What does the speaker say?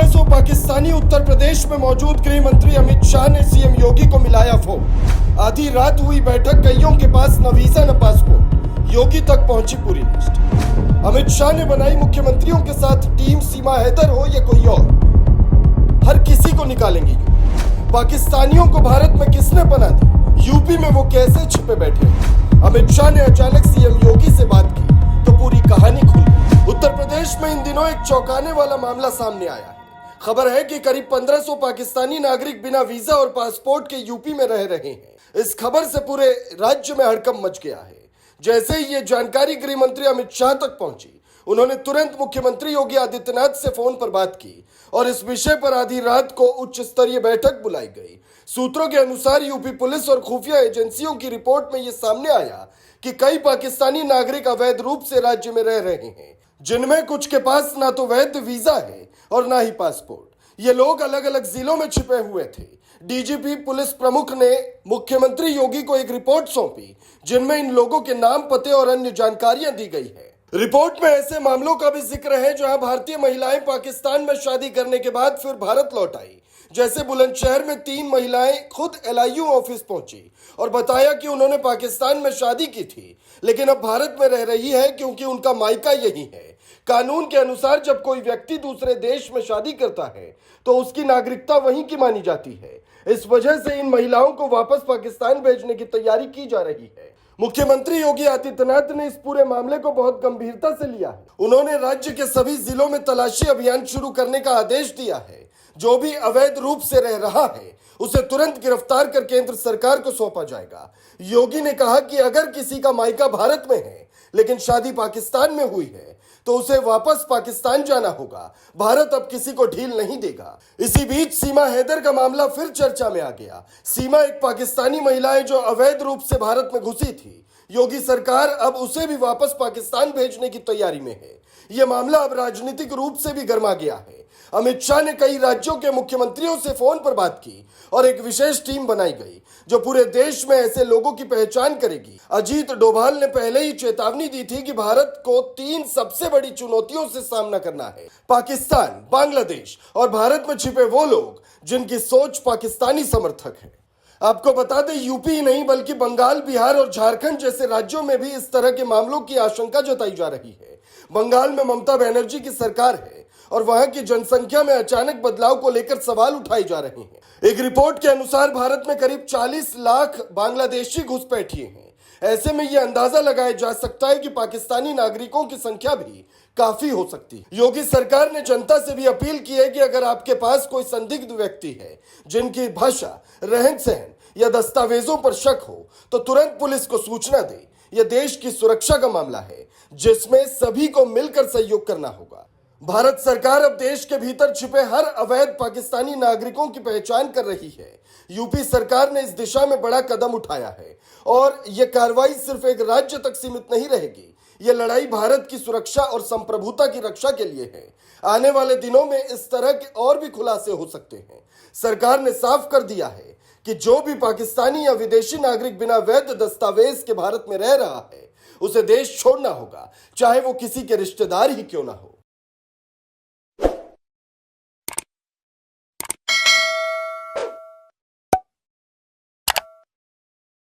1500 पाकिस्तानी उत्तर प्रदेश में मौजूद गृह मंत्री अमित शाह ने सीएम योगी को मिलाया फोन। आधी रात हुई बैठक, कईयों के पास न वीजा न पासपोर्ट, योगी तक पहुंची पूरी लिस्ट। अमित शाह ने बनाई मुख्यमंत्रियों के साथ टीम, सीमा हैदर हो या कोई और, हर किसी को निकालेंगे यूपी। पाकिस्तानियों को भारत में किसने पनाह दी, यूपी में वो कैसे छिपे बैठे। अमित शाह ने अचानक सीएम योगी से बात की तो पूरी कहानी खुल गई। उत्तर प्रदेश में इन दिनों एक चौंकाने वाला मामला सामने आया है। खबर है कि करीब 1500 पाकिस्तानी नागरिक बिना वीजा और पासपोर्ट के यूपी में रह रहे हैं। इस खबर से पूरे राज्य में हड़कंप मच गया है। जैसे ही ये जानकारी गृह मंत्री अमित शाह तक पहुंची, उन्होंने तुरंत मुख्यमंत्री योगी आदित्यनाथ से फोन पर बात की और इस विषय पर आधी रात को उच्च स्तरीय बैठक बुलाई गई। सूत्रों के अनुसार यूपी पुलिस और खुफिया एजेंसियों की रिपोर्ट में यह सामने आया कि कई पाकिस्तानी नागरिक अवैध रूप से राज्य में रह रहे हैं, जिनमें कुछ के पास ना तो वैध वीजा है और ना ही पासपोर्ट। ये लोग अलग अलग जिलों में छिपे हुए थे। डीजीपी पुलिस प्रमुख ने मुख्यमंत्री योगी को एक रिपोर्ट सौंपी, जिनमें इन लोगों के नाम, पते और अन्य जानकारियां दी गई है। रिपोर्ट में ऐसे मामलों का भी जिक्र है जहां भारतीय महिलाएं पाकिस्तान में शादी करने के बाद फिर भारत लौट आई। जैसे बुलंदशहर में 3 महिलाएं खुद एलआईयू ऑफिस पहुंची और बताया कि उन्होंने पाकिस्तान में शादी की थी, लेकिन अब भारत में रह रही है क्योंकि उनका मायका यही है। कानून के अनुसार जब कोई व्यक्ति दूसरे देश में शादी करता है तो उसकी नागरिकता वहीं की मानी जाती है। इस वजह से इन महिलाओं को वापस पाकिस्तान भेजने की तैयारी की जा रही है। मुख्यमंत्री योगी आदित्यनाथ ने इस पूरे मामले को बहुत गंभीरता से लिया है। उन्होंने राज्य के सभी जिलों में तलाशी अभियान शुरू करने का आदेश दिया है। जो भी अवैध रूप से रह रहा है उसे तुरंत गिरफ्तार कर केंद्र सरकार को सौंपा जाएगा। योगी ने कहा कि अगर किसी का मायका भारत में है लेकिन शादी पाकिस्तान में हुई है तो उसे वापस पाकिस्तान जाना होगा। भारत अब किसी को ढील नहीं देगा। इसी बीच सीमा हैदर का मामला फिर चर्चा में आ गया। सीमा एक पाकिस्तानी महिला है जो अवैध रूप से भारत में घुसी थी। योगी सरकार अब उसे भी वापस पाकिस्तान भेजने की तैयारी में है। यह मामला अब राजनीतिक रूप से भी गर्मा गया है। अमित शाह ने कई राज्यों के मुख्यमंत्रियों से फोन पर बात की और एक विशेष टीम बनाई गई जो पूरे देश में ऐसे लोगों की पहचान करेगी। अजीत डोभाल ने पहले ही चेतावनी दी थी कि भारत को 3 सबसे बड़ी चुनौतियों से सामना करना है: पाकिस्तान, बांग्लादेश और भारत में छिपे वो लोग जिनकी सोच पाकिस्तानी समर्थक है। आपको बता दें, यूपी ही नहीं बल्कि बंगाल, बिहार और झारखंड जैसे राज्यों में भी इस तरह के मामलों की आशंका जताई जा रही है। बंगाल में ममता बनर्जी की सरकार है और वहां की जनसंख्या में अचानक बदलाव को लेकर सवाल उठाए जा रहे हैं। एक रिपोर्ट के अनुसार भारत में करीब 40 लाख बांग्लादेशी घुसपैठिए हैं। ऐसे में यह अंदाजा लगाया जा सकता है कि पाकिस्तानी नागरिकों की संख्या भी काफी हो सकती है। योगी सरकार ने जनता से भी अपील की है कि अगर आपके पास कोई संदिग्ध व्यक्ति है जिनकी भाषा, रहन सहन या दस्तावेजों पर शक हो तो तुरंत पुलिस को सूचना दे। यह देश की सुरक्षा का मामला है जिसमें सभी को मिलकर सहयोग करना होगा। भारत सरकार अब देश के भीतर छिपे हर अवैध पाकिस्तानी नागरिकों की पहचान कर रही है। यूपी सरकार ने इस दिशा में बड़ा कदम उठाया है और यह कार्रवाई सिर्फ एक राज्य तक सीमित नहीं रहेगी। यह लड़ाई भारत की सुरक्षा और संप्रभुता की रक्षा के लिए है। आने वाले दिनों में इस तरह के और भी खुलासे हो सकते हैं। सरकार ने साफ कर दिया है कि जो भी पाकिस्तानी या विदेशी नागरिक बिना वैध दस्तावेज के भारत में रह रहा है उसे देश छोड़ना होगा, चाहे वो किसी के रिश्तेदार ही क्यों ना हो।